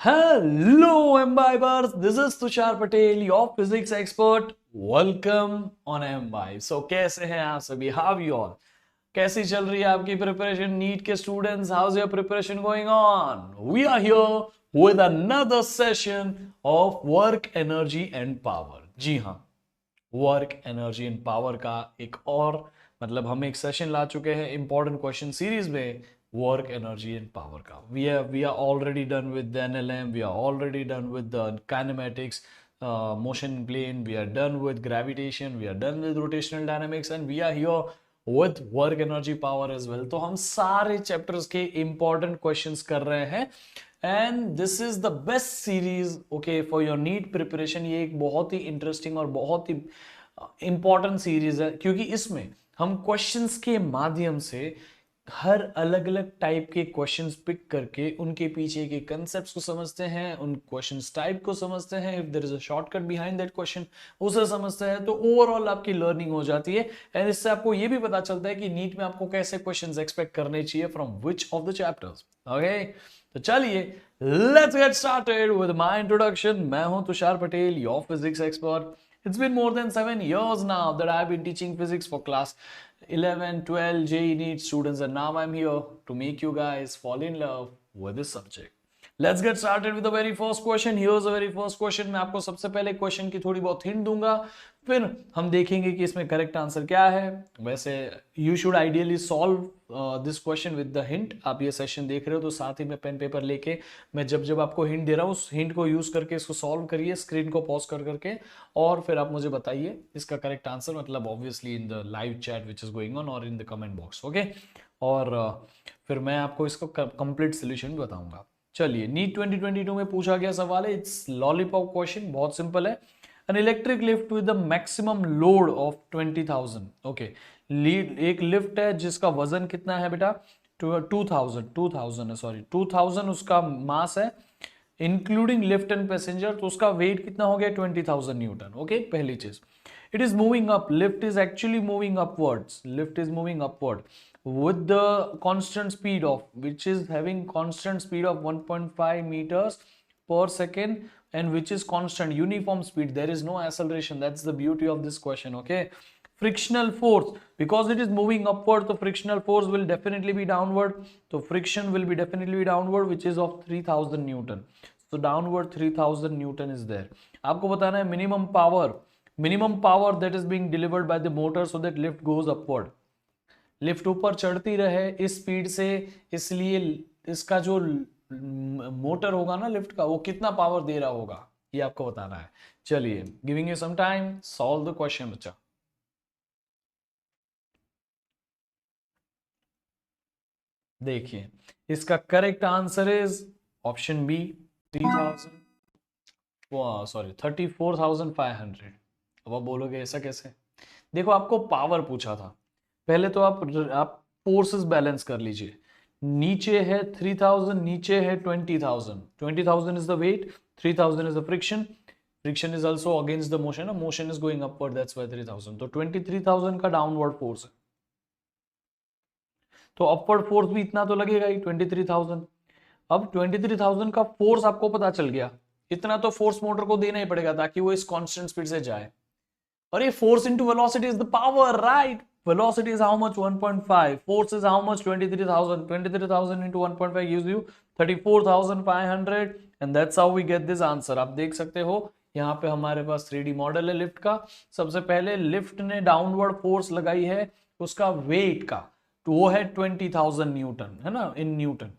Hello, imbibers. This is Tushar Patel, your physics expert. Welcome on Imbibe. So, कैसे हैं आप सभी? How are you all? कैसी चल रही है आपकी प्रिपरेशन नीट के students? How's your preparation going on? We are here with another session of work, energy and power. जी हाँ, वर्क एनर्जी एंड पावर का एक और मतलब हम एक सेशन ला चुके हैं इंपॉर्टेंट क्वेश्चन सीरीज में वर्क एनर्जी एंड पावर का we are already done with the NLM, we are already done with the kinematics, motion plane, we are done with gravitation, we are done with rotational dynamics and we are here with work energy power as well. तो हम सारे chapters के important questions कर रहे हैं and this is the best series okay for your NEET preparation. ये एक बहुत ही इंटरेस्टिंग और बहुत ही इंपॉर्टेंट सीरीज है क्योंकि इसमें हम क्वेश्चंस के माध्यम से हर अलग अलग टाइप के क्वेश्चंस पिक करके उनके पीछे के कंसेप्ट्स को समझते हैं, उन क्वेश्चंस टाइप को समझते हैं, if there is a shortcut behind that question उसे समझते हैं तो ओवरऑल आपकी लर्निंग हो जाती है. एंड इससे आपको ये भी पता चलता है कि नीट में आपको कैसे क्वेश्चंस एक्सपेक्ट करने चाहिए from which of the chapters. Okay, तो चलिए let's get started with my introduction. मैं हूं Tushar Patel, your physics expert. It's been more than 7 years now that I've been teaching physics for class 11, 12 JEE NEET students, and now I'm here to make you guys fall in love with this subject. Let's get started with the very first question. Here's the very first question. मैं आपको सबसे पहले question की थोड़ी बहुत hint दूंगा, फिर हम देखेंगे कि इसमें करेक्ट आंसर क्या है. वैसे you should ideally solve this question with the hint. आप ये सेशन देख रहे हो तो साथ ही में पेन पेपर लेके मैं जब जब आपको हिंट दे रहा हूँ उस हिंट को यूज करके इसको सॉल्व करिए, स्क्रीन को पॉज कर करके, और फिर आप मुझे बताइए इसका करेक्ट आंसर. मतलब obviously in the live chat which is going on और in the comment box. Okay, और फिर मैं आपको इसको कंप्लीट सोल्यूशन बताऊंगा. चलिए, नीट 2022 में पूछा गया सवाल है. इट्स लॉलीपॉप क्वेश्चन, बहुत सिंपल है. An electric lift with the maximum load of 20,000. Okay, एक लिफ्ट है जिसका वजन कितना है बेटा? 2000 है, सॉरी 2000 उसका मास है इंक्लूडिंग लिफ्ट एंड पैसेंजर. तो उसका वेट कितना हो गया? 20,000 न्यूटन. ओके, पहली चीज. It is moving up. Lift is actually moving upwards. Lift is moving upward with the constant speed of, which is having constant speed of 1.5 meters per second, and which is constant uniform speed. There is no acceleration. That's the beauty of this question. Okay. Frictional force, because it is moving upward, the frictional force will definitely be downward. So friction will be definitely downward, which is of 3000 Newton. So downward 3000 Newton is there. आपको बताना है minimum power that is being delivered by the motor so that lift goes upward. Lift ऊपर चढ़ती रहे इस speed से, इसलिए इसका जो मोटर होगा ना लिफ्ट का, वो कितना पावर दे रहा होगा ये आपको बताना है. चलिए, giving you some time, solve the question बच्चा. देखिए, इसका correct answer is option B 3000, sorry 34,500. अब आप बोलोगे ऐसा कैसे? देखो, आपको पावर पूछा था. पहले तो आप फोर्सेस बैलेंस कर लीजिए. नीचे है 3000, नीचे है 20,000. 20,000 is the weight, 3000 is the friction. Friction is also against the motion. Motion is going upward, that's why 3000. तो 23,000 का डाउनवर्ड फोर्स है, तो अपवर्ड फोर्स भी इतना तो लगेगा ही, 23,000. अब 23,000 का फोर्स आपको पता चल गया, इतना तो फोर्स मोटर को देना ही पड़ेगा ताकि वो इस कांस्टेंट स्पीड से जाए. और ये force into velocity is the power, right? Velocity is how much? 1.5. Force is how much? 23,000. 23,000 into 1.5 gives you 34,500, and that's how we get this answer. आप देख सकते हो यहाँ पे हमारे पास 3D मॉडल है लिफ्ट का. सबसे पहले लिफ्ट ने डाउनवर्ड फोर्स लगाई है उसका वेट का, तो वो है 20,000 न्यूटन, है ना, in newton.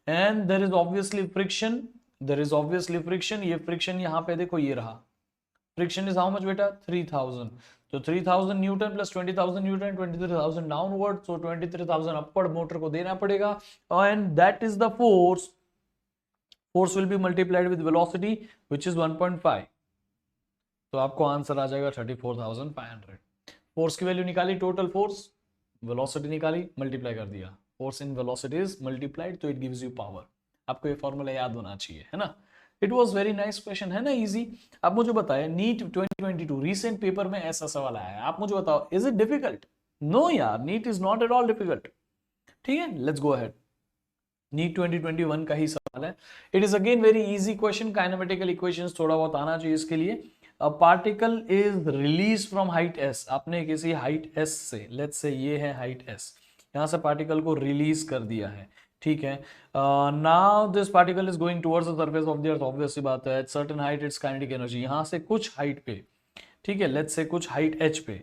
And there is obviously friction, ये फ्रिक्शन यहाँ पे देखो, ये रहा. फ्रिक्शन इज हाउ मच बेटा? 3000. तो 3000 न्यूटन प्लस 20,000 न्यूटन, 23,000 डाउनवर्ड, सो 23,000 अपवर्ड मोटर को देना पड़ेगा. And that is the force will be multiplied with velocity which is 1.5. तो आपको आंसर आ जाएगा 34,500. फोर्स की वैल्यू निकाली, टोटल फोर्स, वेलोसिटी निकाली, मल्टीप्लाई कर दिया. Force in velocity is multiplied, तो इट गिव्स यू पावर. आपको ये फॉर्मूला याद होना चाहिए, है ना. It was very nice question, है ना, इजी. आप मुझे बताए नीट 2022 रिसेंट पेपर में ऐसा सवाल आया है, आप मुझे बताओ इज इट डिफिकल्ट? नो यार, NEET is not at all difficult. ठीक है, लेट्स गो अहेड. नीट 2021 का ही सवाल है। It is again very easy question, kinematical equations थोड़ा बहुत आना चाहिए इसके लिए। A particle is release from height S, आपने किसी हाइट एस से, लेट्स से ये है हाइट एस, यहां से पार्टिकल को रिलीज कर दिया है, ठीक है। Now this particle is going towards the surface of the earth, obvious सी बात है, at certain height its kinetic energy, यहां से कुछ हाइट पे, ठीक है, लेट्स से कुछ हाइट एच पे,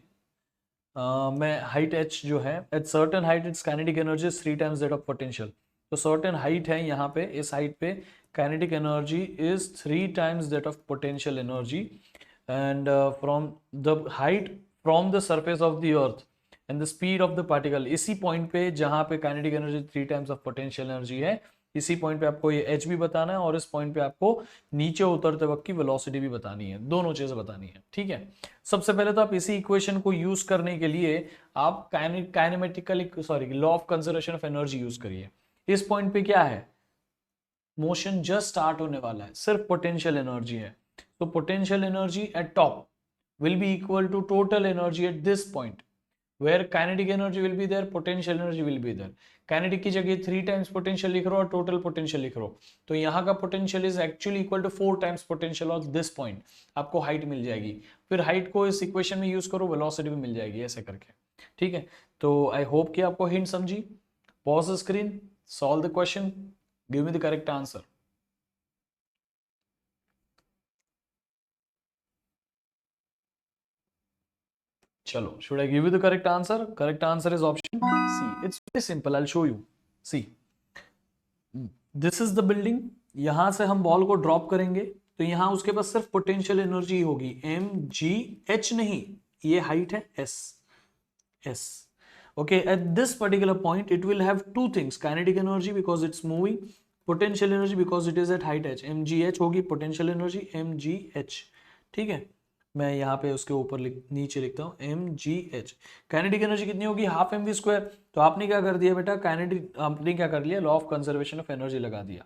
मैं हाइट एच जो है, at certain height its kinetic energy 3 times that of potential. तो सर्टेन हाइट है यहाँ पे, इस हाइट पे kinetic energy is 3 times that of potential energy, and from the height from the surface of the earth and the speed of the particle, इसी point पे जहां पे kinetic energy 3 times of potential energy है, इसी point पे आपको ये H भी बताना है और इस पॉइंट पे आपको नीचे उतरते वक्त की वेलोसिटी भी बतानी है, दोनों चीजें बतानी है, ठीक है। सबसे पहले तो आप इसी इक्वेशन को यूज करने के लिए आप kinematical sorry law of conservation of energy use करिए। इस पॉइंट पे क्या है, मोशन जस्ट स्टार्ट होने वाला है, सिर्फ पोटेंशियल एनर्जी है, तो potential energy at top will be equal to total energy at this point, where kinetic energy will be there, potential energy will be there। kinetic की जगह 3 times पोटेंशियल लिख रहे हो और टोटल पोटेंशियल लिख रहे हो, तो यहाँ का potential is actually equal to 4 times potential of this point, आपको हाइट मिल जाएगी, फिर हाइट को इस इक्वेशन में यूज करो, वेलोसिटी भी मिल जाएगी ऐसे करके, ठीक है। तो आई होप कि आपको हिंट समझी। Pause the screen, solve the question, give me the correct answer. चलो, should I give you the correct answer? Correct answer is option C. It's very simple, I'll show you. See, this is the building, यहां से हम ball को drop करेंगे तो यहां उसके पास सिर्फ पोटेंशियल एनर्जी होगी mgh, नहीं, ये हाइट है s। Okay, at this particular point it will have two things, kinetic energy because it's moving, potential energy because it is at height h, mgh होगी potential energy mgh, ठीक है। मैं यहाँ पे उसके ऊपर नीचे लिखता हूँ mgh। काइनेटिक एनर्जी कितनी होगी, हाफ एम वी स्क्वायर। तो आपने क्या कर दिया बेटा, काइनेटिक आपने क्या कर लिया, law of conservation of energy लगा दिया।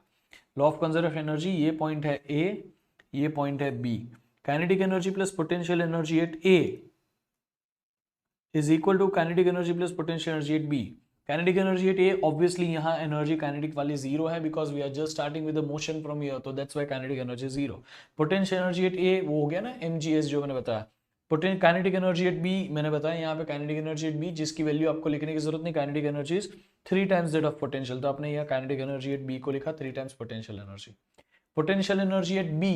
Law of conservation of energy, ये पॉइंट है ए, ये पॉइंट है B, kinetic energy plus potential energy at A is equal to kinetic energy plus potential energy at B. Kinetic energy at A, obviously यहाँ energy kinetic वाली zero है because we are just starting with the motion from here, तो that's why kinetic energy zero. Potential energy at ए वो हो गया ना mgs जो मैंने बताया। काइनेटिक एनर्जी एट बी मैंने बताया यहाँ पे, काइनेटिक एनर्जी एट बी जिसकी वैल्यू आपको लिखने की जरूरत नहीं, kinetic energy is 3 times that of potential, तो आपने यहाँ काइनेटिक एनर्जी एट बी को लिखा 3 times potential energy. Potential energy at B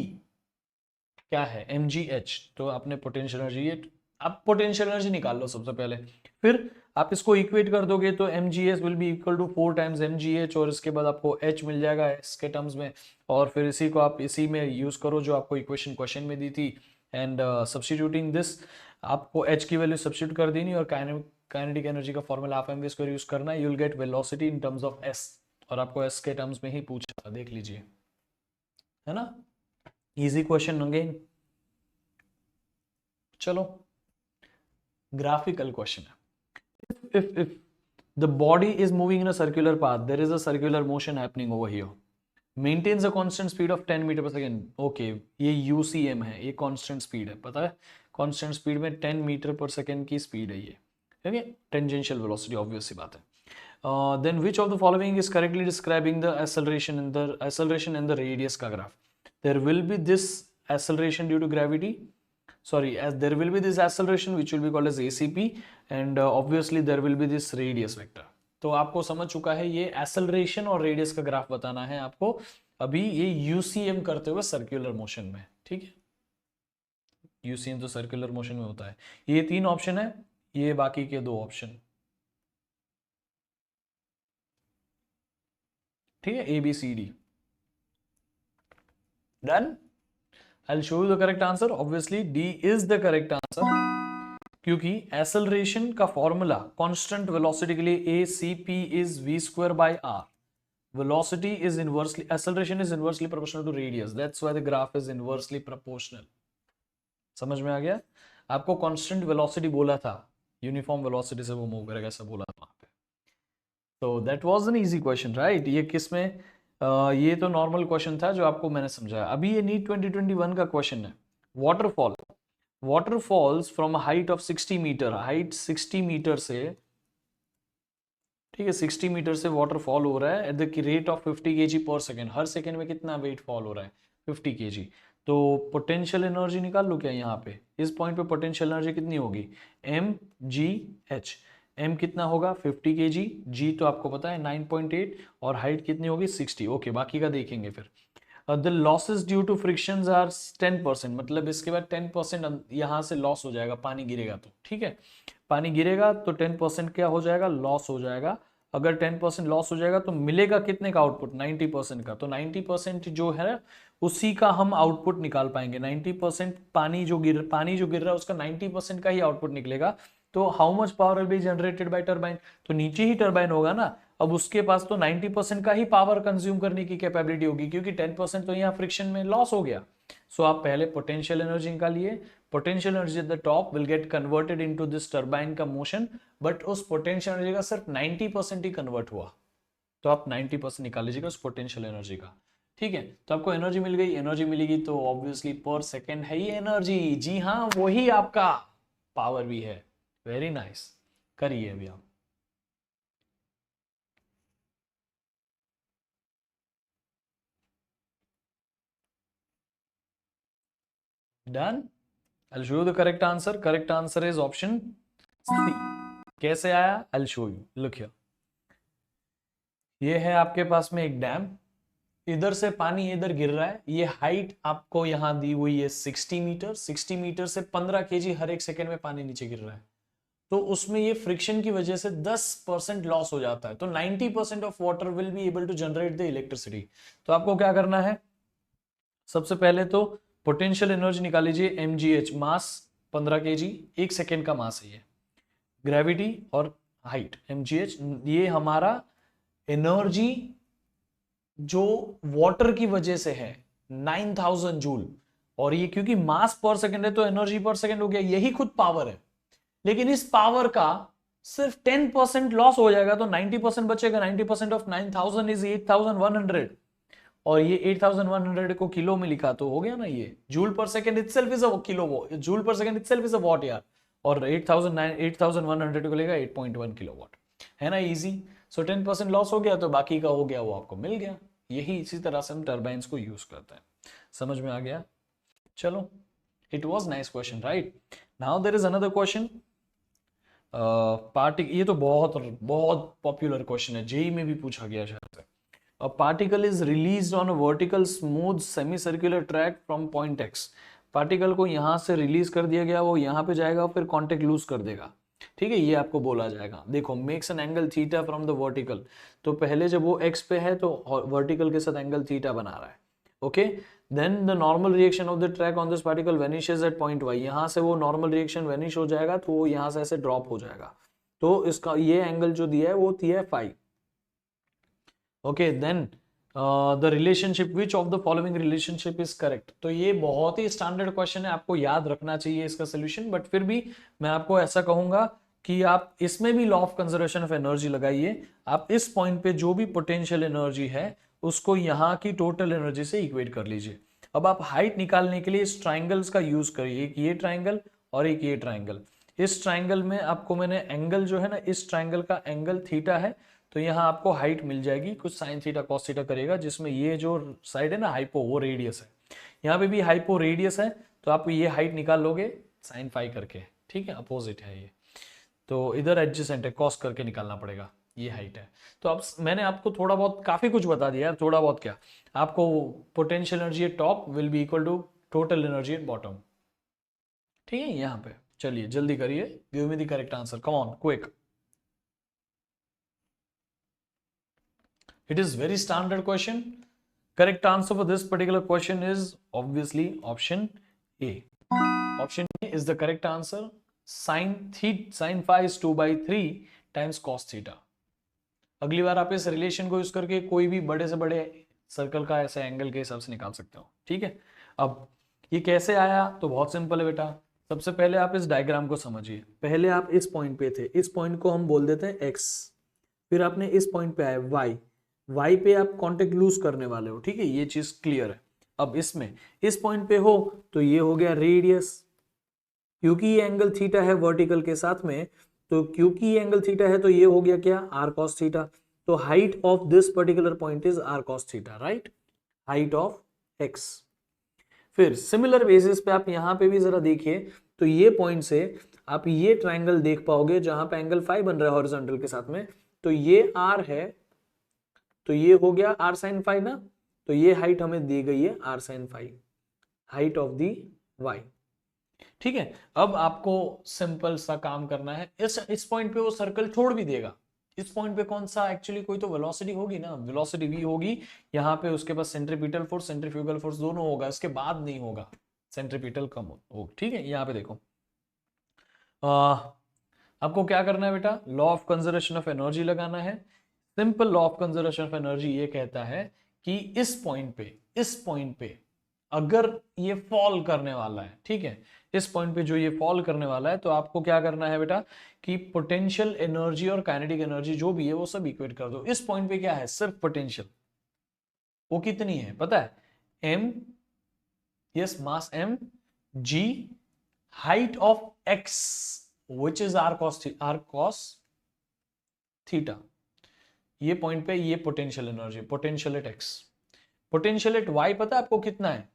क्या है, mgh, तो आपने पोटेंशियल एनर्जी एट, आप पोटेंशियल एनर्जी निकाल लो सबसे पहले, फिर आप इसको इक्वेट कर दोगे तो mgs will be equal to 4 times mgh, और इसके बाद आपको h मिल जाएगा s के टर्म्स में, और फिर इसी को आप इसी में यूज करो जो आपको इक्वेशन क्वेश्चन में दी थी, एंड सब्स्टिट्यूटिंग दिस, आपको h की वैल्यू सब्स्टिट्यूट कर देनी और काइनेटिक एनर्जी का फॉर्मूला आप mv स्क्वायर यूज करना है, you will get velocity in terms of s, और आपको s के टर्म्स में ही पूछा था, देख लीजिए, है ना, इजी क्वेश्चन अगेन। चलो, ग्राफिकल क्वेश्चन है। if the body is moving in a circular path, there is a circular motion happening over here, maintains a constant speed of 10 metre पर सेकेंड, ओके, ये UCM है, ये constant speed है, पता है, constant speed में 10 metre पर second की स्पीड है ये, ठीक है, टेंजेंशियल वेलोसिटी, ऑब्वियस सी बात है। Then which of the following is correctly describing the acceleration in the radius का graph, there will be this acceleration due to gravity, sorry, as there will be this acceleration which will be called as ACP, and obviously there will be this radius vector। तो आपको समझ चुका है, ये acceleration और radius का graph बताना है आपको अभी, ये यूसीएम करते हुए सर्कुलर मोशन में, ठीक है, यूसीएम तो सर्कुलर मोशन में होता है। ये 3 ऑप्शन है, ये बाकी के 2 ऑप्शन, ठीक है, A B C D, done. I'll show you the correct answer, obviously D is the correct answer, क्योंकि एक्सेलरेशन का फॉर्मूला कांस्टेंट वेलोसिटी के लिए ACP is v square by r, velocity is inversely, acceleration is inversely proportional to radius, that's why the graph is inversely proportional। समझ में आ गया, आपको constant velocity बोला था, यूनिफॉर्म वेलोसिटी से वो मूव करेगा, ऐसा बोला था वहां पे। तो that was an easy question, right. ये किस में, ये तो नॉर्मल क्वेश्चन था जो आपको मैंने समझाया। अभी ये नीट 2021 का क्वेश्चन है, waterfalls from height of 60 metre, height 60 metre से, ठीक है, 60 मीटर से वाटर फॉल हो रहा है at the rate of 50 kg पर सेकेंड। हर सेकेंड में कितना वेट फॉल हो रहा है? 50 kg। तो पोटेंशियल एनर्जी निकाल लो क्या यहाँ पे, इस पॉइंट पे पोटेंशियल एनर्जी कितनी होगी? mgh। m कितना होगा? 50 kg। g तो आपको पता है 9.8, और हाइट कितनी होगी? 60। ओके, बाकी का देखेंगे फिर। The losses due to frictions are 10%, मतलब इसके बाद 10% यहाँ से लॉस हो जाएगा, पानी गिरेगा तो। ठीक है, पानी गिरेगा तो 10% क्या हो जाएगा? लॉस हो जाएगा। अगर 10% लॉस हो जाएगा तो मिलेगा कितने का आउटपुट? 90% का। तो 90% जो है उसी का हम आउटपुट निकाल पाएंगे। 90% पानी जो गिर रहा है उसका 90% का ही आउटपुट निकलेगा। तो how much power will be generated by turbine? तो नीचे ही टरबाइन होगा ना, अब उसके पास तो 90% का ही पावर कंज्यूम करने की कैपेबिलिटी होगी, क्योंकि 10% तो यहाँ फ्रिक्शन में लॉस हो गया। सो आप पहले पोटेंशियल एनर्जी निकालिए। Potential energy at the top will get converted into this turbine का मोशन, बट उस पोटेंशियल एनर्जी का सिर्फ 90% ही कन्वर्ट हुआ। तो आप 90% निकाल लीजिएगा उस पोटेंशियल एनर्जी का। ठीक है, तो आपको एनर्जी मिल गई। एनर्जी मिलेगी तो ऑब्वियसली पर सेकेंड है ही एनर्जी। जी हाँ, वही आपका पावर भी है। वेरी नाइस, करिए अभी आप। Done. I'll show you the correct answer. Correct answer is option C. कैसे आया? I'll show you. Look here. ये है आपके पास में एक डैम, इधर से पानी इधर गिर रहा है। ये हाइट आपको यहां दी हुई है 60 मीटर। 60 मीटर से 15 केजी हर एक सेकेंड में पानी नीचे गिर रहा है। तो उसमें ये फ्रिक्शन की वजह से 10% लॉस हो जाता है। तो 90% of water will be able to generate the electricity. तो आपको क्या करना है? सबसे पहले तो पोटेंशियल एनर्जी निकाल लीजिए। mgh, मास 15 केजी, एक सेकेंड का मास है ये। ग्रेविटी और हाइट mgh, ये हमारा एनर्जी जो वाटर की वजह से है 9000 जूल। और ये क्योंकि मास पर सेकेंड है तो एनर्जी पर सेकेंड हो गया, यही खुद पावर है। लेकिन इस पावर का सिर्फ 10% लॉस हो जाएगा तो 90% बचेगा। 90% ऑफ 9000 इज 8100, और ये 8100 को किलो में लिखा तो हो गया ना, ये जूल पर second itself is a kilo, joule पर second itself is a what यार। और 8100 को लेगा 8.1 किलोवाट, है ना, इजी। सो 10% लॉस हो गया तो बाकी का हो गया वो आपको मिल गया। यही इसी तरह से हम टर्बाइंस को यूज करते हैं। समझ में आ गया? चलो, it was nice question, right? Now there is another question. ये तो बहुत बहुत पॉपुलर क्वेश्चन है, जेई में भी पूछा गया शायद। A particle is released on a vertical smooth semicircular track from point X. Particle को यहां से रिलीज कर दिया गया, वो यहां पे जाएगा, फिर कॉन्टेक्ट लूज कर देगा। ठीक है, ये आपको बोला जाएगा। देखो, makes an angle theta from the vertical. तो पहले जब वो एक्स पे है तो वर्टिकल के साथ एंगल थीटा बना रहा है। Okay, then the normal reaction of the track on this particle vanishes at point Y. यहां से वो नॉर्मल रिएक्शन वेनिश हो जाएगा तो वो यहां से ऐसे ड्रॉप हो जाएगा। तो इसका ये एंगल जो दिया है वो दिया है phi. Okay, then the relationship, which of the following relationship is correct. तो ये बहुत ही स्टैंडर्ड क्वेश्चन है, आपको याद रखना चाहिए इसका सोल्यूशन। बट फिर भी मैं आपको ऐसा कहूंगा कि आप इसमें भी law of conservation of energy लगाइए। आप इस पॉइंट पे जो भी पोटेंशियल एनर्जी है उसको यहाँ की टोटल एनर्जी से इक्वेट कर लीजिए। अब आप हाइट निकालने के लिए इस ट्राइंगल्स का यूज करिए, एक ये ट्राइंगल और एक ये ट्राइंगल। इस ट्राइंगल में आपको मैंने एंगल जो है ना, इस ट्राइंगल का एंगल थीटा है, तो यहाँ आपको हाइट मिल जाएगी कुछ साइन थीटा कॉस थीटा करेगा, जिसमें ये जो साइड है ना हाइपो, वो रेडियस है। यहाँ पे भी हाइपो रेडियस है, तो आप ये हाइट निकाल लोगे साइन फाई करके। ठीक है, अपोजिट है ये, तो इधर एडजेसेंट है, कॉस करके निकालना पड़ेगा। ये हाइट है। तो अब मैंने आपको थोड़ा बहुत काफी कुछ बता दिया यार, थोड़ा बहुत क्या, आपको potential energy at top will be equal to total energy at bottom. ठीक है, यहाँ पे चलिए जल्दी करिए, give me the correct answer, come on quick. It is very standard question. Correct answer for this particular question is obviously option A. Option A is the correct answer. Sin phi is 2/3 times cos theta. अगली बार आप इस relation को use करके कोई भी बड़े से बड़े सर्कल का ऐसे एंगल के हिसाब से निकाल सकते हो। ठीक है, अब ये कैसे आया? तो बहुत सिंपल है बेटा। सबसे पहले आप इस डायग्राम को समझिए। पहले आप इस पॉइंट पे थे, इस पॉइंट को हम बोल देते हैं x। फिर आपने इस पॉइंट पे आए y, y पे आप कांटेक्ट लूज करने वाले हो। ठीक है, ये चीज क्लियर है। अब इसमें इस पॉइंट पे हो तो ये हो गया रेडियस, क्योंकि ये एंगल थीटा है वर्टिकल के साथ में, तो क्योंकि ये एंगल थीटा है तो ये हो गया क्या, आर कॉस थीटा। तो height of this particular point is r cos theta, right, height of x. फिर सिमिलर बेसिस पे आप यहां पे भी जरा देखिए, तो ये पॉइंट से आप ये ट्राइंगल देख पाओगे जहां पे एंगल फाई बन रहा है हॉरिजॉन्टल के साथ में, तो ये आर है, तो ये हो गया आर साइन फाई ना, तो ये हाइट हमें दी गई है r sine phi, height of the y. ठीक है, अब आपको सिंपल सा काम करना है, इस पॉइंट पे वो सर्कल छोड़ भी देगा, इस पॉइंट पे कौन सा एक्चुअली कोई तो वेलोसिटी होगी ना, वेलोसिटी v होगी यहाँ पे, उसके पास सेंट्रीपिटल फोर्स सेंट्रीफ्यूगल फोर्स दोनों होगा, इसके बाद नहीं होगा, सेंट्रीपिटल कम हो। ठीक है, यहाँ पे देखो आपको क्या करना है बेटा, law of conservation of energy लगाना है। Simple law of conservation of energy ये कहता है कि इस पॉइंट पे अगर ये फॉल करने वाला है, ठीक है, इस पॉइंट पे जो ये फॉल करने वाला है, तो आपको क्या करना है बेटा कि पोटेंशियल एनर्जी और काइनेटिक एनर्जी जो भी है वो सब इक्वेट कर दो। इस पॉइंट पे क्या है, सिर्फ पोटेंशियल, वो कितनी है पता है, m, yes mass m, g, height of x which is r cos theta. ये पॉइंट पे ये potential energy, potential at x, potential at y पता है आपको कितना है,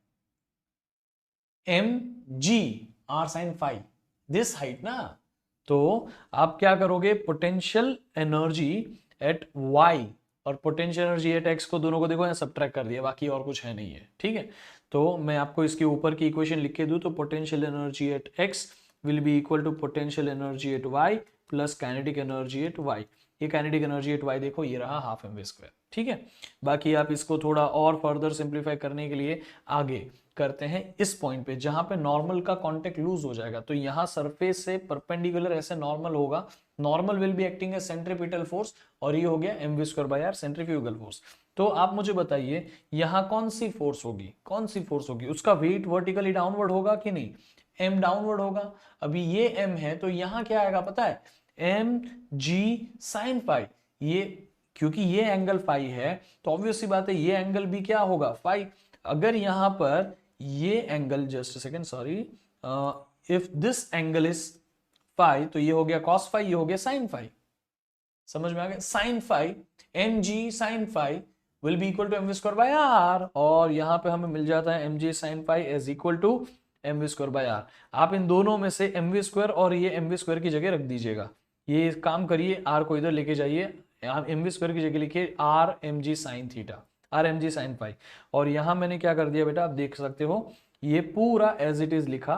m g r sine phi, this height ना। तो आप क्या करोगे, पोटेंशियल एनर्जी एट y और पोटेंशियल एनर्जी एट x को दोनों को देखो यहाँ सबट्रैक्ट कर दिया, बाकी और कुछ है नहीं है। ठीक है, तो मैं आपको इसके ऊपर की इक्वेशन लिख के दूं, तो potential energy at x will be equal to potential energy at y plus kinetic energy at y। ये काइनेटिक एनर्जी एट y देखो ये रहा हाफ एम वी स्क्वायर। ठीक है, बाकी आप इसको थोड़ा और फर्दर सिंप्लीफाई करने के लिए आगे करते हैं इस पॉइंट पे जहां पे नॉर्मल का कांटेक्ट लूज हो जाएगा, तो यहां सरफेस से परपेंडिकुलर ऐसे नॉर्मल होगा, normal will be acting as centripetal force, और ये हो गया m we square by r centrifugal force. तो आप मुझे बताइए यहां कौन सी फोर्स होगी, कौन सी फोर्स होगी, उसका वेट वर्टिकली डाउनवर्ड होगा कि नहीं, एम डाउनवर्ड होगा। अभी ये एम है तो यहां क्या आएगा पता है, एम जी साइन फाई, ये क्योंकि ये एंगल फाई है तो ऑब्वियस सी बात है ये एंगल भी क्या होगा, फाई। अगर यहां पर ये angle, just second sorry, if this angle is phi तो ये हो गया कॉस फाई, ये हो गया साइन फाई, समझ में आ गया, sine phi, m ji sine phi will be equal to m we square by r, और यहां पे हमें मिल जाता है m ji sine phi is equal to m we square by r. आप इन दोनों में से एम वी स्क्वायर और ये एम वी स्क्वायर की जगह रख दीजिएगा, ये काम करिए, आर को इधर लेके जाइए, आप एम वी स्क्वायर की जगह लिखिए आर एम जी साइन थीटा, आर एम जी साइन फाई, और यहां मैंने क्या कर दिया बेटा आप देख सकते हो, ये पूरा एज इट इज लिखा।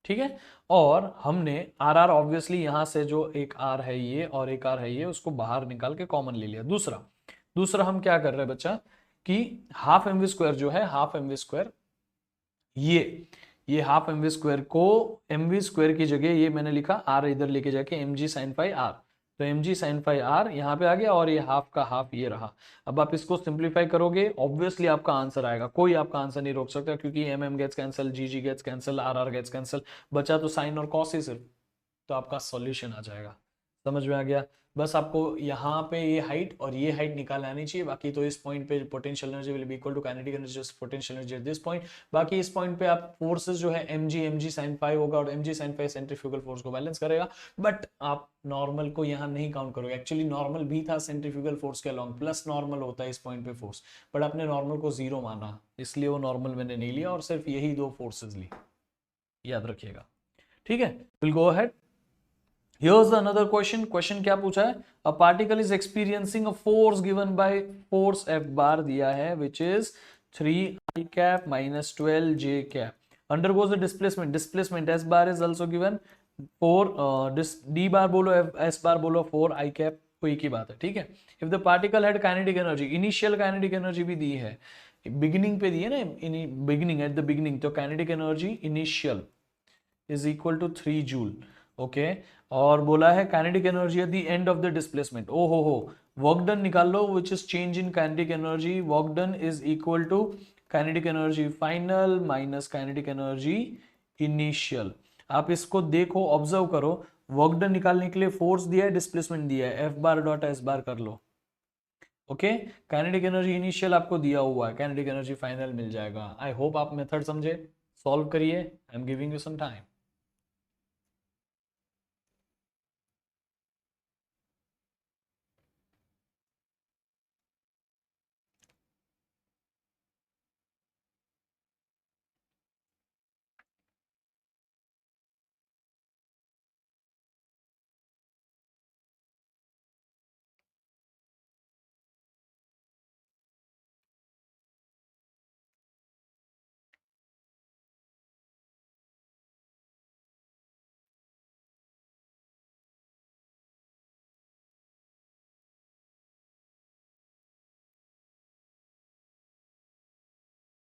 ठीक है, और हमने आर आर ऑब्वियसली यहां से जो एक आर है ये और एक आर है ये, उसको बाहर निकाल के कॉमन ले लिया। दूसरा दूसरा हम क्या कर रहे हैं बच्चा कि हाफ एम वी स्क्वायर जो है, हाफ एम वी स्क्वायर, ये हाफ एम वी स्क्वायर को एम वी स्क्वायर की जगह ये मैंने लिखा आर इधर लेके जाके एम जी साइन फाई आर, तो एम जी साइन फाई आर यहाँ पे आ गया, और ये हाफ का हाफ ये रहा। अब आप इसको सिंप्लीफाई करोगे ऑब्वियसली आपका आंसर आएगा, कोई आपका आंसर नहीं रोक सकता, क्योंकि m m gets cancel, g g gets cancel, r r gets cancel, बचा तो साइन और कॉस ही सिर्फ, तो आपका सॉल्यूशन आ जाएगा। समझ में आ गया, बस आपको यहाँ पे ये हाइट और ये हाइट निकाल आनी चाहिए, बाकी तो इस पॉइंट पे potential energy will be equal to kinetic energy potential energy at this point. बाकी इस पॉइंट पे आप फोर्सेस जो है एम जी साइन फाई होगा, और एम जी साइन फाई सेंट्रीफ्यूगल फोर्स को बैलेंस करेगा, बट आप नॉर्मल को यहाँ नहीं काउंट करोगे, एक्चुअली नॉर्मल भी था सेंट्रीफ्यूगल फोर्स के अलॉन्ग, प्लस नॉर्मल होता है इस पॉइंट पे फोर्स, बट आपने नॉर्मल को जीरो माना, इसलिए वो नॉर्मल मैंने नहीं लिया और सिर्फ यही दो फोर्सेज ली, याद रखिएगा। ठीक है, will go ahead. Here's another question. Question क्या पूछा है? A particle is experiencing a force given by force F bar दिया है, which is 3 I cap minus 12 J cap. Undergoes the displacement. Displacement S bar is also given 4 D bar बोलो S bar बोलो 4 I cap, कोई की बात है। ठीक है, if the particle had kinetic energy, initial kinetic energy भी दी है, बिगिनिंग पे दी है ना, बिगिनिंग एट द बिगिनिंग, तो kinetic energy initial is equal to 3 joule. Okay, और बोला है kinetic energy at the end of the displacement, ओ हो वर्क डन निकाल लो, which is change in kinetic energy, work done is equal to kinetic energy final minus kinetic energy initial. आप इसको देखो, ऑब्जर्व करो, वर्क डन निकालने के लिए फोर्स दिया है, डिस्प्लेसमेंट दिया है, F bar dot S bar कर लो। ओके, काइनेटिक एनर्जी इनिशियल आपको दिया हुआ है, काइनेटिक एनर्जी फाइनल मिल जाएगा। आई होप आप मेथड समझे, सॉल्व करिए, I am giving you some time.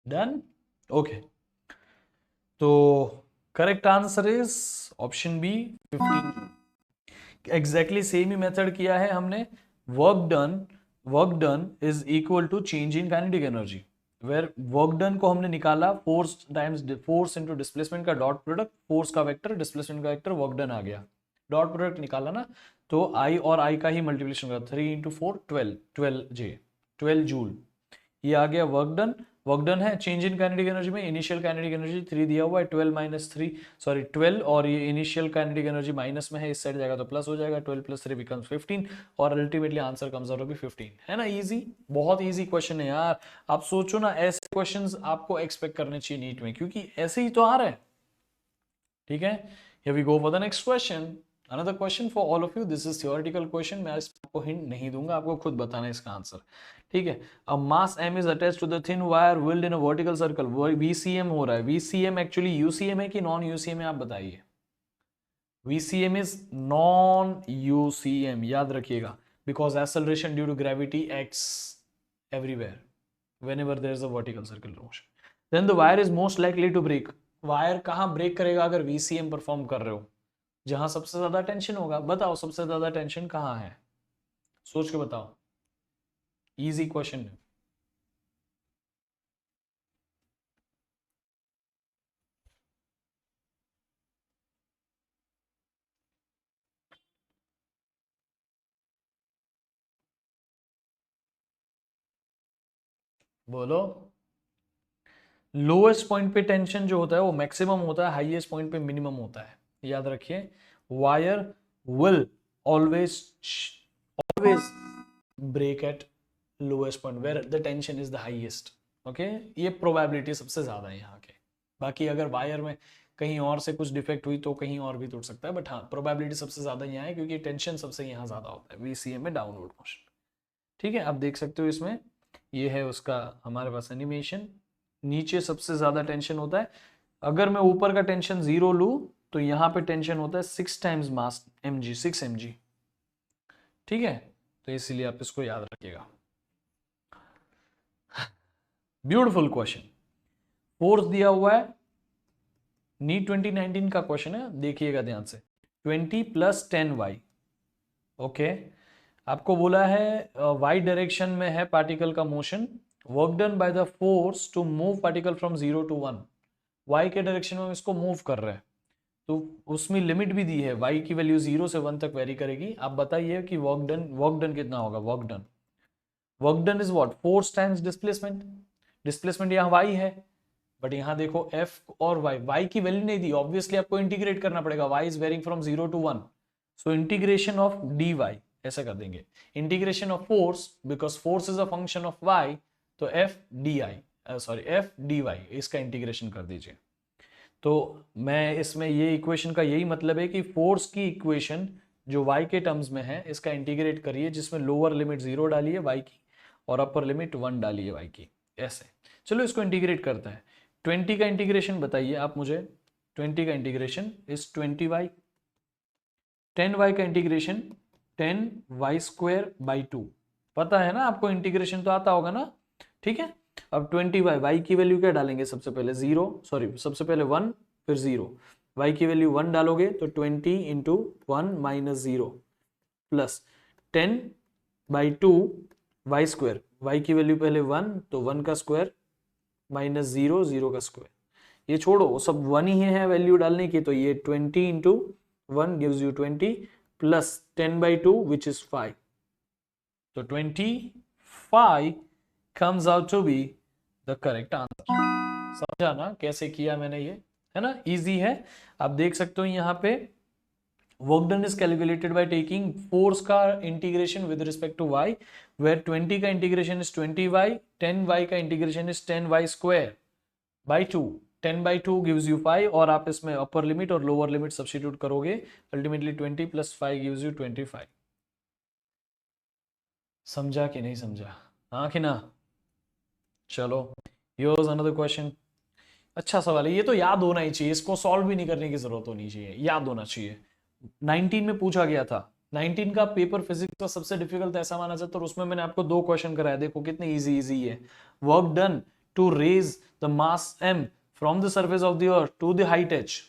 Done, okay. तो correct answer is option B 15। Exactly same ही मेथड किया है हमने। Work done is equal to change in kinetic energy, where work done को हमने निकाला force times force into displacement का dot product, force का वेक्टर डिस्प्लेसमेंट का वेक्टर, वर्क डन आ गया, डॉट प्रोडक्ट निकाला ना, तो आई और आई का ही मल्टीप्लिकेशन करा, 3 × 4 12, 12 जूल, ये आ गया वर्क डन। वर्क डन है चेंज इन काइनेटिक एनर्जी में, इनिशियल काइनेटिक एनर्जी 3 दिया हुआ है, 12 और ये इनिशियल काइनेटिक एनर्जी माइनस में है, इस साइड जाएगा तो प्लस हो जाएगा, 12 + 3 बिकम्स 15 और ultimately answer comes out to be 15। है ना इजी, बहुत इजी क्वेश्चन है यार। आप सोचो ना, ऐसे क्वेश्चंस आपको एक्सपेक्ट करने चाहिए नीट में, क्योंकि ऐसे ही तो आ रहे हैं। ठीक है, here we go for the next question, another question for all of you, this is theoretical question, मैं आपको हिंट नहीं दूंगा, आपको खुद बताना है इसका आंसर। ठीक है, a mass m is attached to the thin wire wheeled in a vertical circle, VCM हो रहा है, VCM एक्चुअली UCM है कि नॉन UCM है, आप बताइए। VCM is non UCM, याद रखिएगा, because acceleration due to gravity acts everywhere whenever there is a vertical circular motion, then the wire is most likely to break। Wire कहाँ break करेगा अगर VCM परफॉर्म कर रहे हो, जहां सबसे ज्यादा टेंशन होगा। बताओ सबसे ज्यादा टेंशन कहाँ है, सोच के बताओ, इजी क्वेश्चन है। बोलो। लोएस्ट पॉइंट पे टेंशन जो होता है वो मैक्सिमम होता है, हाईएस्ट पॉइंट पे मिनिमम होता है, याद रखिए। Wire will always always break at lowest point where the tension is the highest. Okay, ये प्रोबेबिलिटी सबसे ज्यादा है यहाँ के। बाकी अगर वायर में कहीं और से कुछ डिफेक्ट हुई तो कहीं और भी टूट सकता है, बट हाँ प्रोबेबिलिटी सबसे ज्यादा यहाँ है क्योंकि टेंशन सबसे यहाँ ज्यादा होता है VCM में, डाउनवर्ड मोशन। ठीक है, आप देख सकते हो इसमें, ये है उसका हमारे पास एनिमेशन, नीचे सबसे ज्यादा टेंशन होता है। अगर मैं ऊपर का टेंशन 0 लूं तो यहाँ पे टेंशन होता है 6 टाइम्स मास mg, 6 mg। ठीक है, तो इसीलिए आप इसको याद रखिएगा। ब्यूटीफुल क्वेश्चन, फोर्स दिया हुआ है, नीट 2019 का क्वेश्चन है, देखिएगा ध्यान से। 20 + 10y। ओके, आपको बोला है y डायरेक्शन में है पार्टिकल का motion, work done by the force to move particle from 0 to 1। y के डायरेक्शन में हम इसको मूव कर रहे हैं, तो उसमें लिमिट भी दी है, y की वैल्यू 0 से 1 तक वेरी करेगी। आप बताइए कि वर्क डन कितना होगा। Work done is what, force times displacement. Displacement यहाँ y है, बट यहाँ देखो f और y की वैल्यू नहीं दी, ऑब्वियसली आपको इंटीग्रेट करना पड़ेगा, y is varying from 0 to 1, so integration of dy ऐसा कर देंगे। Integration of force, because force is a function of y, तो f dy इसका इंटीग्रेशन कर दीजिए। तो मैं इसमें ये इक्वेशन का यही मतलब है कि फोर्स की इक्वेशन जो y के टर्म्स में है इसका इंटीग्रेट करिए, जिसमें लोअर लिमिट 0 डालिए y की और अपर लिमिट 1 डालिए y की, ऐसे। चलो इसको इंटीग्रेट करते हैं। 20 का इंटीग्रेशन बताइए आप मुझे, 20 का इंटीग्रेशन इज 20y, 10y का इंटीग्रेशन 10y²/2। पता है ना आपको, इंटीग्रेशन तो आता होगा ना। ठीक है, अब 20y, y की वैल्यू क्या डालेंगे, सबसे पहले 0, सॉरी सबसे पहले 1 फिर 0, y की वैल्यू 1 डालोगे तो 20 × 1 - 0 प्लस 10/2 y², y की वैल्यू पहले 1 तो 1 का स्क्वायर माइनस 0, 0 का स्क्वायर, ये छोड़ो सब 1 ही है वैल्यू डालने की, तो ये 20 × 1 gives you 20 plus 10/2 which is 5, तो 25 comes out to be the correct answer। समझा ना कैसे किया मैंने ये, है ना, इजी है। आप देख सकते हो यहाँ पे work done is calculated by taking force का integration with respect to y, where 20 का इंटीग्रेशन इज 20y, 10y का integration is 10y²/2, 10/2 gives you 5, और आप इसमें अपर लिमिट और लोअर लिमिट सब्स्टिट्यूट करोगे, अल्टीमेटली 20 + 5 gives you 25। समझा कि नहीं समझा, हाँ कि ना। चलो, here's another question। अच्छा सवाल है, ये तो याद होना ही चाहिए, इसको सॉल्व भी नहीं करने की जरूरत होनी चाहिए, याद होना चाहिए। 19 में पूछा गया था, 19 का पेपर फिजिक्स का सबसे डिफिकल्ट ऐसा माना जाता है, और उसमें मैंने आपको 2 क्वेश्चन कराया, देखो कितने इजी इजी है। Work done to raise the mass m from the surface of the earth to the height h.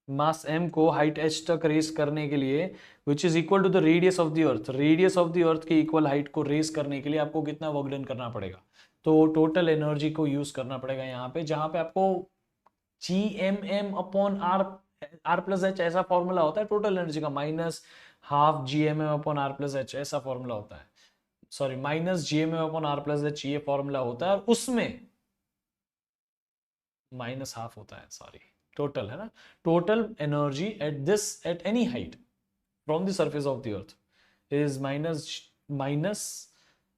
Mass m को हाइट h तक रेस करने के लिए which is equal to the radius of the earth, radius of the earth के equal height को race करने के लिए आपको कितना वर्क डन करना पड़ेगा? तो टोटल एनर्जी को यूज करना पड़ेगा यहाँ पे, जहां पे आपको g M M upon r, r plus h ऐसा फॉर्मूला होता है टोटल एनर्जी का, minus half g M M upon are plus h ऐसा फॉर्मूला होता है, sorry minus g M M upon are plus h ये फॉर्मूला होता है, और उसमें माइनस हाफ होता है, सॉरी टोटल है ना, total energy at this at any height from the surface of the earth is minus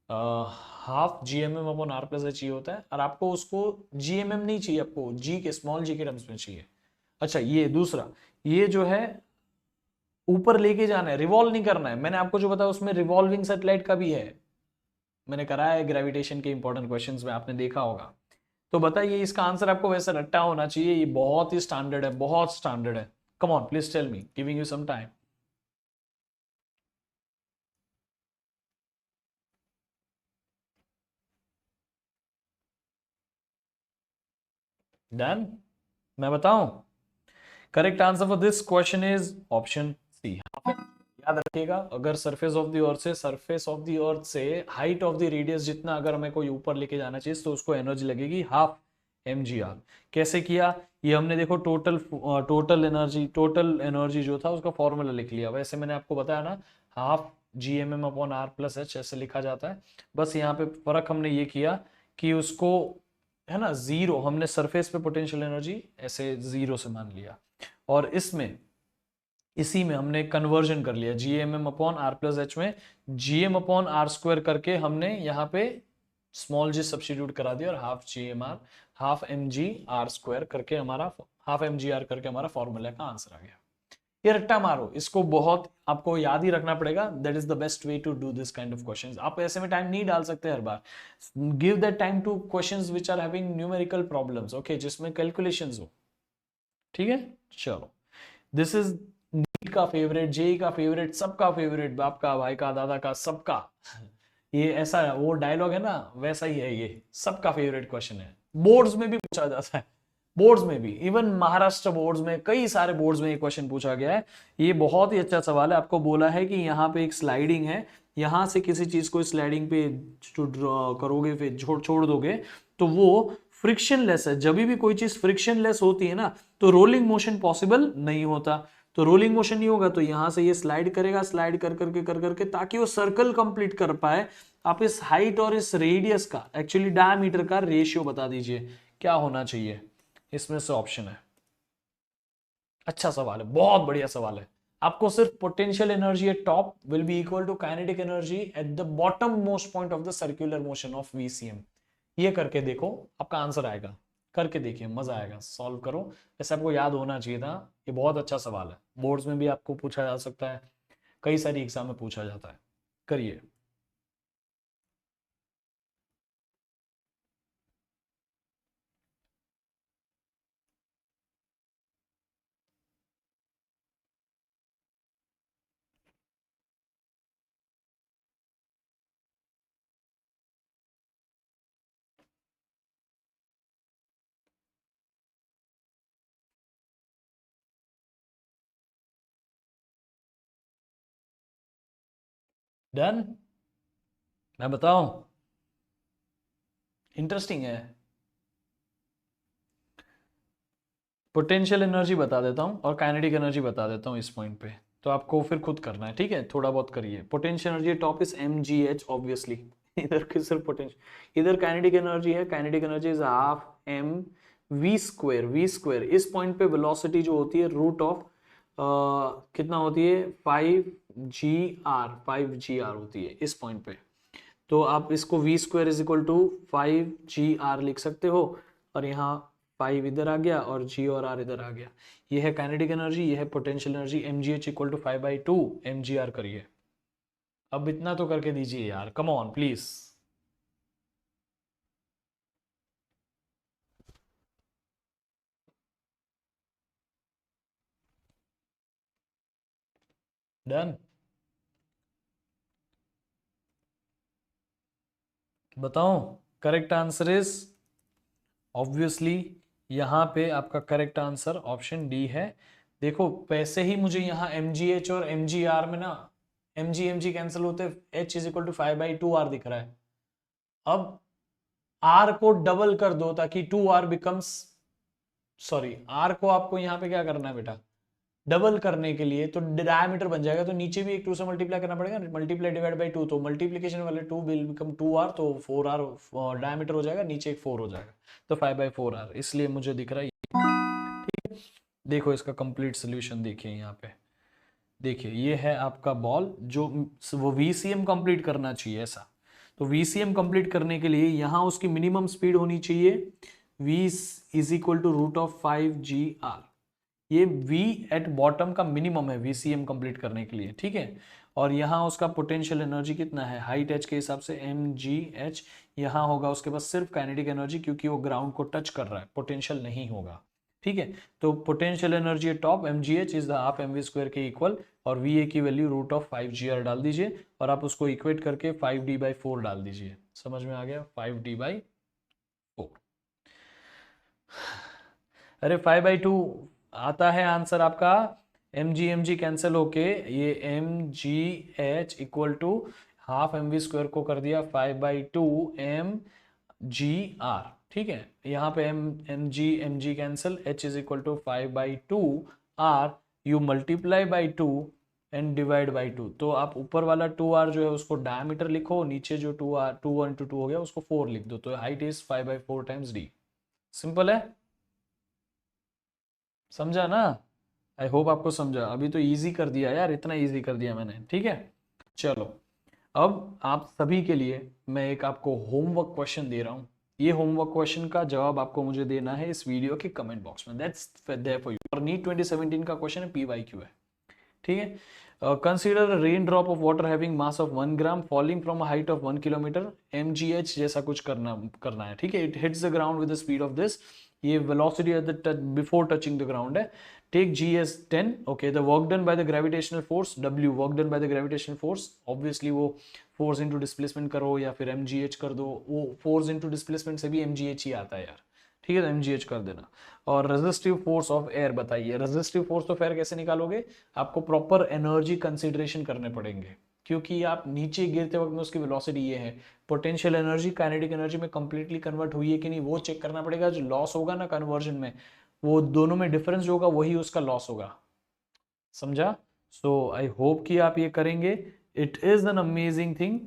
half g M M upon are plus h ये होता है, और आपको उसको जी एम एम नहीं चाहिए, आपको जी के स्मॉल जी के टर्म्स में चाहिए। अच्छा ये दूसरा, ये जो है ऊपर लेके जाना है, रिवॉल्व नहीं करना है, मैंने आपको जो बताया उसमें रिवॉल्विंग सैटेलाइट का भी है, मैंने कराया है ग्रेविटेशन के इंपॉर्टेंट क्वेश्चंस में, आपने देखा होगा। तो बताइए इसका आंसर आपको वैसा रट्टा होना चाहिए, ये बहुत ही स्टैंडर्ड है, बहुत स्टैंडर्ड है। Come on please tell me, giving you some time. Done? मैं बताऊं? Correct answer for this question is option C. याद रखिएगा, अगर सरफेस ऑफ द अर्थ से, सरफेस ऑफ द अर्थ से हाइट ऑफ द रेडियस जितना अगर हमें कोई ऊपर लेके जाना चाहिए तो उसको एनर्जी लगेगी हाफ एम जी आर। कैसे किया ये हमने देखो, टोटल एनर्जी जो था उसका फॉर्मूला लिख लिया, वैसे मैंने आपको बताया ना, half g M M upon are plus h ऐसे लिखा जाता है। बस यहाँ पे फर्क हमने ये किया कि उसको है ना जीरो, हमने सरफेस पे पोटेंशियल एनर्जी ऐसे जीरो से मान लिया, और इसमें इसी में हमने कन्वर्जन कर लिया G M M upon are plus H में, G M upon R square करके हमने यहाँ पे स्मॉल जी सब्स्टिट्यूट करा दिया, और half g m r, half m g r square करके हमारा, हाफ एम जी आर करके हमारा फॉर्मूला का आंसर आ गया। ये रट्टा मारो, इसको बहुत आपको याद ही रखना पड़ेगा, that is the best way to do this kind of questions. आप ऐसे में टाइम नहीं डाल सकते हर बार, give that time to questions which are having numerical problems, okay, जिसमें कैलकुलेशंस हो, ठीक है। चलो, दिस इज नीट का फेवरेट, जेई का फेवरेट, सबका फेवरेट, बाप का, भाई का, दादा का, सबका। ये ऐसा वो डायलॉग है ना, वैसा ही है, ये सबका फेवरेट क्वेश्चन है, बोर्ड्स में भी पूछा जाता है, बोर्ड्स में भी, इवन महाराष्ट्र बोर्ड्स में, कई सारे बोर्ड्स में ये क्वेश्चन पूछा गया है। ये बहुत ही अच्छा सवाल है, आपको बोला है कि यहाँ पे एक स्लाइडिंग है, यहां से किसी चीज को स्लाइडिंग पे जो ड्रॉ करोगे फिर छोड़ छोड़ दोगे तो वो फ्रिक्शनलेस है, जब भी कोई चीज फ्रिक्शनलेस होती है ना तो रोलिंग मोशन पॉसिबल नहीं होता, तो रोलिंग मोशन नहीं होगा तो यहां से ये स्लाइड करेगा, स्लाइड कर करके कर करके ताकि वो सर्कल कंप्लीट कर पाए। आप इस हाइट और इस रेडियस का, एक्चुअली डायमीटर का रेशियो बता दीजिए क्या होना चाहिए, इसमें से ऑप्शन है। अच्छा सवाल है, बहुत बढ़िया सवाल है। आपको सिर्फ potential energy at top will be equal to kinetic energy at the bottom most point of the circular motion of VCM. ये करके देखो, आपका आंसर आएगा, करके देखिए, मजा आएगा, सॉल्व करो, ऐसे आपको याद होना चाहिए था। ये बहुत अच्छा सवाल है, बोर्ड्स में भी आपको पूछा जा सकता है, कई सारी एग्जाम में पूछा जाता है, करिए। डन? मैं बताऊं? इंटरेस्टिंग है, पोटेंशियल एनर्जी बता देता हूँ और काइनेटिक एनर्जी बता देता हूँ इस पॉइंट पे, तो आपको फिर खुद करना है, ठीक है, थोड़ा बहुत करिए। Potential energy top is m g h obviously, इधर की सिर्फ पोटेंशियल, इधर काइनेटिक एनर्जी है, kinetic energy is half M we square, v square इस पॉइंट पे वेलोसिटी जो होती है रूट ऑफ कितना होती है, 5 जी आर होती है इस पॉइंट पे, तो आप इसको v square is equal to 5 g r लिख सकते हो, और यहाँ 5 इधर आ गया और जी और आर इधर आ गया। ये है काइनेटिक एनर्जी, ये है potential energy, m g h equal to 5/2 m g r करिए। अब इतना तो करके दीजिए यार, कम ऑन प्लीज। डन? बताओ, करेक्ट आंसर इज ऑब्वियसली यहाँ पे आपका करेक्ट आंसर ऑप्शन डी है। देखो वैसे ही मुझे यहाँ mgh और mgr में ना mg कैंसिल होते, h is equal to 5/2r दिख रहा है। अब r को डबल कर दो ताकि 2r बिकम्स, सॉरी r को आपको यहाँ पे क्या करना है बेटा, डबल करने के लिए तो डायमीटर बन जाएगा, तो नीचे भी एक 2 से मल्टीप्लाई करना पड़ेगा, मल्टीप्लाई डिवाइड बाई 2, तो मल्टीप्लीकेशन वाले 2 विल बिकम 2r, तो 4r डायमीटर हो जाएगा, नीचे एक 4 हो जाएगा, तो 5/4r, इसलिए मुझे दिख रहा है। ठीक है, देखो इसका कंप्लीट सोल्यूशन देखिए यहाँ पे, देखिए ये है आपका बॉल, जो वो VCM कंप्लीट करना चाहिए ऐसा, तो VCM कंप्लीट करने के लिए यहाँ उसकी मिनिमम स्पीड होनी चाहिए v is equal to √5gr, ये v एट बॉटम का मिनिमम है VCM कंप्लीट करने के लिए, ठीक है। और यहाँ उसका पोटेंशियल एनर्जी कितना है, हाइट h के हिसाब से mgh, यहाँ होगा उसके पास सिर्फ काइनेटिक एनर्जी, क्योंकि वो ग्राउंड को टच कर रहा है, पोटेंशियल नहीं होगा, ठीक है। तो potential energy top mgh is the half mv² के इक्वल, और va की वैल्यू √5gr डाल दीजिए, और आप उसको इक्वेट करके 5d/4 डाल दीजिए, समझ में आ गया, 5d/4। अरे 5/2 आता है आंसर आपका, mg कैंसिल होके ये mgh equal to half mv² को कर दिया 5/2 mgr, ठीक है। यहाँ पे mg cancel, h is equal to 5/2 r, you multiply by 2 and divide by 2, तो आप ऊपर वाला 2r जो है उसको डायमीटर लिखो, नीचे जो 2r 2 into 2 हो गया उसको 4 लिख दो, तो height is 5/4 times d। Simple है, समझा ना? आई होप आपको समझा, अभी तो इजी कर दिया यार, इतना इजी कर दिया मैंने, ठीक है। चलो अब आप सभी के लिए मैं एक आपको होमवर्क क्वेश्चन दे रहा हूँ, ये होमवर्क क्वेश्चन का जवाब आपको मुझे देना है इस वीडियो के कमेंट बॉक्स में, दैट्स देयर फॉर यू। और नीट 2017 का क्वेश्चन है, PYQ है, ठीक है। Consider rain drop of water having mass of 1 gram falling from height of 1 kilometre, mgh जैसा कुछ करना है, ठीक है। It hits the ground with the speed of this, ये velocity at the before touching the ground है। Take g as 10, ओके। The work done by the gravitational force, w work done by the gravitational force, obviously वो force into displacement करो या फिर mgh कर दो, वो फोर्स इनटू डिस्प्लेसमेंट से भी mgh ही आता है यार, ठीक है, तो mgh कर देना। और रेजिस्टिव फोर्स ऑफ एयर बताइए, रेजिस्टिव फोर्स ऑफ एयर कैसे निकालोगे, आपको प्रॉपर एनर्जी कंसीडरेशन करने पड़ेंगे, क्योंकि आप नीचे गिरते वक्त में उसकी वेलोसिटी ये है, पोटेंशियल एनर्जी काइनेटिक एनर्जी में कंप्लीटली कन्वर्ट हुई है कि नहीं वो चेक करना पड़ेगा, जो लॉस होगा ना कन्वर्जन में, वो दोनों में डिफरेंस जो होगा वही उसका लॉस होगा, समझा? सो आई होप कि आप ये करेंगे, it is an amazing thing.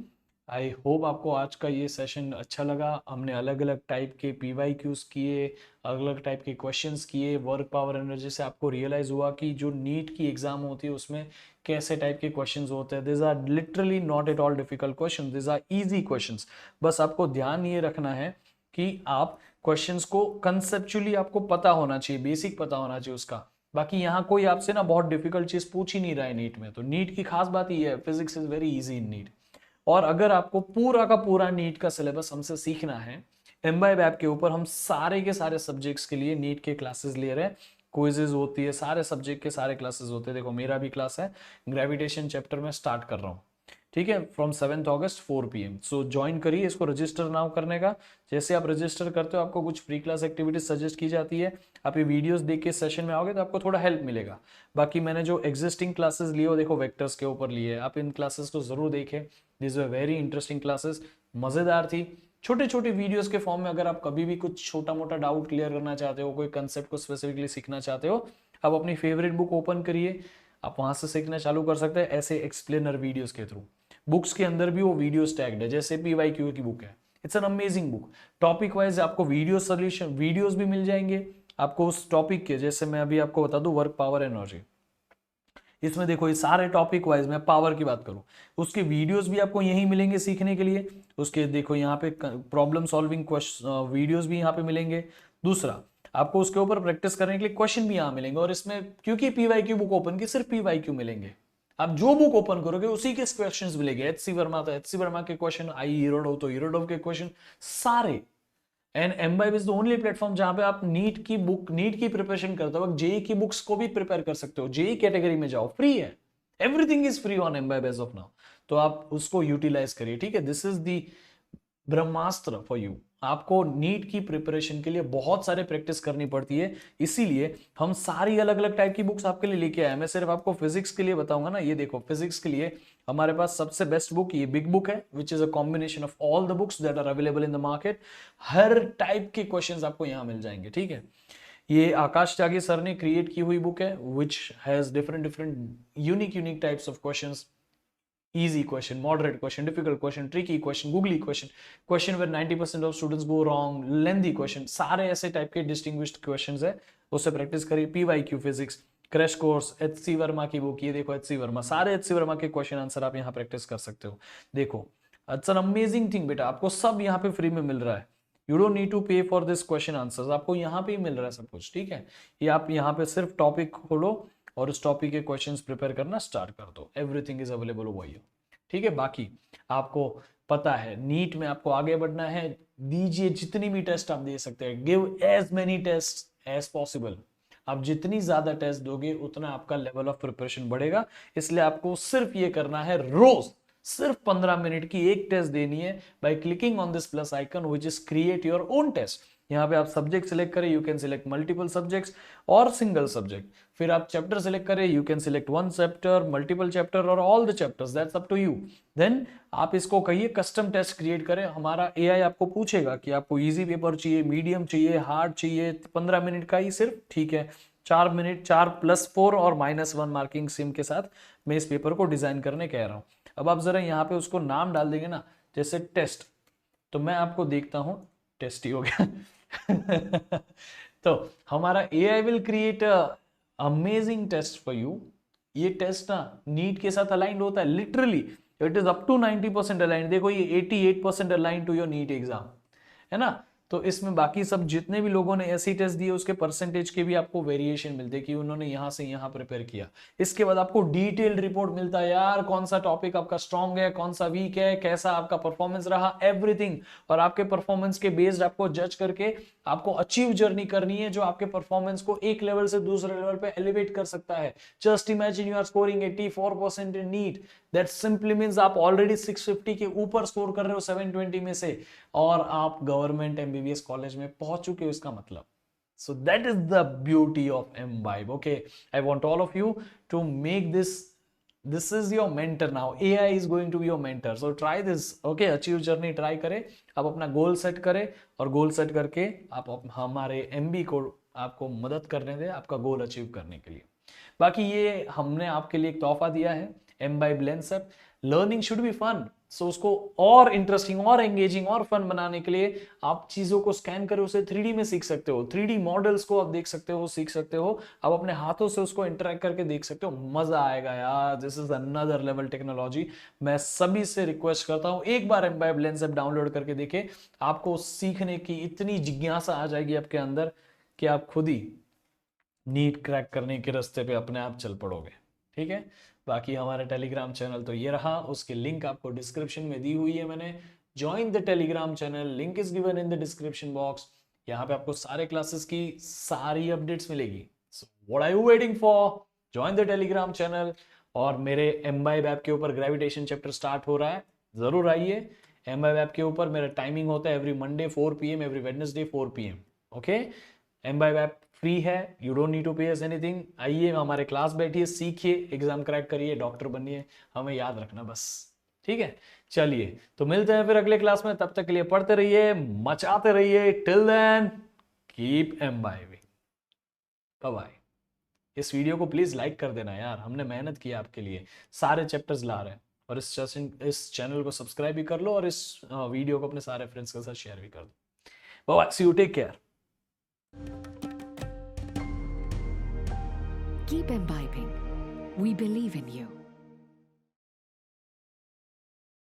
I hope आपको आज का ये सेशन अच्छा लगा, हमने अलग अलग टाइप के PYQs किए, अलग अलग टाइप के क्वेश्चंस किए, वर्क पावर एनर्जी से आपको रियलाइज हुआ कि जो नीट की एग्जाम होती है उसमें कैसे टाइप के क्वेश्चंस होते हैं। This are literally not at all difficult questions, this are easy questions, बस आपको ध्यान ये रखना है कि आप क्वेश्चंस को कंसेप्चुअली आपको पता होना चाहिए, बेसिक पता होना चाहिए उसका। बाकी यहाँ कोई आपसे ना बहुत डिफिकल्ट चीज पूछ ही नहीं रहा है नीट में, तो नीट की खास बात ये है, physics is very easy in NEET. और अगर आपको पूरा का पूरा नीट का सिलेबस हमसे सीखना है, MYBAB के ऊपर हम सारे के सारे सब्जेक्ट्स के लिए नीट के क्लासेस ले रहे हैं, क्विजेज होती है, सारे सब्जेक्ट के सारे क्लासेस होते हैं। देखो मेरा भी क्लास है, ग्रेविटेशन चैप्टर में स्टार्ट कर रहा हूँ, ठीक है, from 7 August 4 PM। So join करिए इसको, रजिस्टर नाउ करने का, जैसे आप रजिस्टर करते हो आपको कुछ प्री क्लास एक्टिविटीज सजेस्ट की जाती है, आप ये वीडियोस देख के सेशन में आओगे तो आपको थोड़ा हेल्प मिलेगा। बाकी मैंने जो एग्जिस्टिंग क्लासेस लिए हो, देखो वेक्टर्स के ऊपर लिए, आप इन क्लासेस को जरूर देखें, this were very interesting classes, मजेदार थी, छोटे छोटे वीडियोस के फॉर्म में। अगर आप कभी भी कुछ छोटा मोटा डाउट क्लियर करना चाहते हो, कोई कंसेप्ट को स्पेसिफिकली सीखना चाहते हो, आप अपनी फेवरेट बुक ओपन करिए, आप वहां से सीखना चालू कर सकते हैं ऐसे एक्सप्लेनर वीडियोस के थ्रू। बुक्स के अंदर भी वो वीडियोस टैग्ड है, जैसे PYQ की बुक है, it's an amazing book, topic wise आपको वीडियो सोल्यूशन वीडियोस भी मिल जाएंगे आपको उस टॉपिक के, जैसे मैं अभी आपको बता दूं वर्क पावर एनर्जी, इसमें देखो ये सारे टॉपिक वाइज मैं पावर की बात करूं, उसके वीडियोस भी आपको यहीं मिलेंगे सीखने के लिए, उसके देखो यहाँ पे प्रॉब्लम सॉल्विंग वीडियोस भी यहाँ पे मिलेंगे। दूसरा, आपको उसके ऊपर प्रैक्टिस करने के लिए क्वेश्चन भी यहाँ मिलेंगे, और इसमें क्योंकि PYQ बुक ओपन की, सिर्फ PYQ मिलेंगे, आप जो बुक ओपन करोगे उसी के क्वेश्चंस मिलेंगे, HC वर्मा तो HC वर्मा के क्वेश्चन, आई हीरोडोव तो हीरोडोव के क्वेश्चन सारे। And MYBAB is the only platform जहां पे आप नीट की बुक, नीट की प्रिपरेशन करते वक्त जेई की बुक्स को भी प्रिपेयर कर सकते हो, जेई कैटेगरी में जाओ, फ्री है, everything is free on MYBAB as of now, तो आप उसको यूटिलाइज करिए, ठीक है। This is the Brahmastra for you, आपको नीट की प्रिपरेशन के लिए बहुत सारे प्रैक्टिस करनी पड़ती है, इसीलिए हम सारी अलग अलग टाइप की बुक्स आपके लिए लेके आए। मैं सिर्फ आपको फिजिक्स के लिए बताऊंगा ना, ये देखो फिजिक्स के लिए हमारे पास सबसे बेस्ट बुक ये बिग बुक है, which is a combination of all the books that are available in the market. हर टाइप के क्वेश्चंस आपको यहां मिल जाएंगे, ठीक है। ये आकाश त्यागी सर ने क्रिएट की हुई बुक है, which has different different unique types of questions, easy question, moderate question, difficult question, tricky question, googly question, question where 90% of students go wrong, lengthy question, सारे ऐसे टाइप के डिस्टिंग्विश्ड क्वेश्चंस है, उससे practice करिए। PYQ physics crash course, HC Verma की book, ये देखो HC Verma, सारे HC वर्मा के क्वेश्चन आंसर आप यहाँ प्रैक्टिस कर सकते हो। देखो इट्स एन अमेजिंग थिंग बेटा, आपको सब यहाँ पे फ्री में मिल रहा है। यू डोंट नीड टू पे फॉर दिस क्वेश्चन आंसर्स, आपको यहाँ पे ही मिल रहा है सब कुछ, ठीक है। ये आप यहाँ पे सिर्फ टॉपिक खोलो और उस टॉपिक के क्वेश्चंस प्रिपेयर करना स्टार्ट कर दो, everything is available over here, ठीक है। बाकी आपको पता है नीट में आपको आगे बढ़ना है, दीजिए जितनी भी टेस्ट आप दे सकते हैं, give as many test as possible. आप जितनी ज्यादा टेस्ट दोगे उतना आपका लेवल ऑफ प्रिपरेशन बढ़ेगा, इसलिए आपको सिर्फ ये करना है, रोज सिर्फ 15 मिनट की एक टेस्ट देनी है by clicking on this plus icon which is create your own test. यहाँ पे आप सब्जेक्ट सिलेक्ट करें, you can select multiple subjects और सिंगल सब्जेक्ट। फिर आप चैप्टर सिलेक्ट करें, you can select one chapter, multiple chapter और all the chapters, that's up to you. Then आप इसको कहिए कस्टम टेस्ट क्रिएट करें, हमारा एआई आपको पूछेगा कि आपको इजी पेपर चाहिए, मीडियम चाहिए, हार्ड चाहिए। 15 मिनट का ही सिर्फ, ठीक है। 4 मिनट, 4+4 और -1 मार्किंग सिम के साथ मैं इस पेपर को डिजाइन करने कह रहा हूं। अब आप जरा यहाँ पे उसको नाम डाल देंगे ना, जैसे टेस्ट, तो मैं आपको देखता हूं, टेस्ट ही हो गया तो हमारा AI will create amazing test for you. ये टेस्ट ना नीट के साथ अलाइंड होता है, literally it is up to 90% aligned. देखो ये 88% aligned to your NEET exam है ना। तो इसमें बाकी सब जितने भी लोगों ने ऐसी टेस्ट दिए उसके परसेंटेज के भी आपको वेरिएशन मिलते हैं कि उन्होंने यहां से यहां प्रिपेयर किया। इसके बाद आपको डिटेल्ड रिपोर्ट मिलता है यार, कौन सा टॉपिक आपका स्ट्रांग है, कौन सा वीक है, कैसा आपका परफॉर्मेंस रहा, एवरीथिंग। और आपके परफॉर्मेंस के बेस्ड आपको जज करके आपको अचीव जर्नी करनी है जो आपके परफॉर्मेंस को एक लेवल से दूसरे लेवल पे एलिवेट कर सकता है। Just imagine you are scoring 84% in NEET, that simply means आप ऑलरेडी 650 के ऊपर स्कोर कर रहे हो 720 में से, और आप गवर्नमेंट MBBS कॉलेज में पहुंच चुके हो, इसका मतलब। So that is the beauty of MBIBE. Okay, I want all of you to make this is your mentor now. AI is going to be your mentor. So try this. Okay, achieve journey try करें, आप अपना goal set करें और goal set करके आप हमारे MB को आपको मदद करने दें आपका गोल अचीव करने के लिए। बाकी ये हमने आपके लिए एक तोहफा दिया है, MBIBE लेंसअप। Learning should be fun, so उसको और इंटरेस्टिंग और एंगेजिंग और फन बनाने के लिए आप चीजों को स्कैन करें, उसे 3D में सीख सकते हो, 3D मॉडल्स को आप देख सकते हो, सीख सकते हो, आप अपने हाथों से उसको इंटरेक्ट करके देख सकते हो, मजा आएगा यार। This is another level technology. मैं सभी से रिक्वेस्ट करता हूं एक बार MBIBE लेंसअप डाउनलोड करके देखें, आपको सीखने की इतनी जिज्ञासा आ जाएगी आपके अंदर कि आप खुद ही नीट क्रैक करने के रास्ते पे अपने आप चल पड़ोगे, ठीक है। बाकी हमारा टेलीग्राम चैनल तो ये रहा, उसकी लिंक आपको डिस्क्रिप्शन में दी हुई है मैंने। Join the Telegram channel, link is given in the description box. यहाँ पे आपको सारे क्लासेस की सारी अपडेट्स मिलेगी। So what are you waiting for, join the Telegram channel. और मेरे MBIBE ऐप के ऊपर ग्रेविटेशन चैप्टर स्टार्ट हो रहा है, जरूर आइए। MBIBE ऐप के ऊपर मेरा टाइमिंग होता है every Monday 4 PM, every Wednesday 4 PM। Okay, MBIBE app free है, यू डोंट नीड टू पे अस एनीथिंग। आइए हमारे क्लास बैठिए, सीखिए, एग्जाम क्रैक करिए, डॉक्टर बनिए, हमें याद रखना बस, ठीक है। चलिए तो मिलते हैं फिर अगले क्लास में, तब तक के लिए पढ़ते रहिए, मचाते रहिए। Till then keep MBIBE, bye bye. इस वीडियो को प्लीज लाइक कर देना यार, हमने मेहनत की आपके लिए, सारे चैप्टर्स ला रहे हैं। और इस चैनल को सब्सक्राइब भी कर लो और इस वीडियो को अपने सारे फ्रेंड्स के साथ शेयर भी कर दो। Bye, see you, take care. Keep imbibing. We believe in you.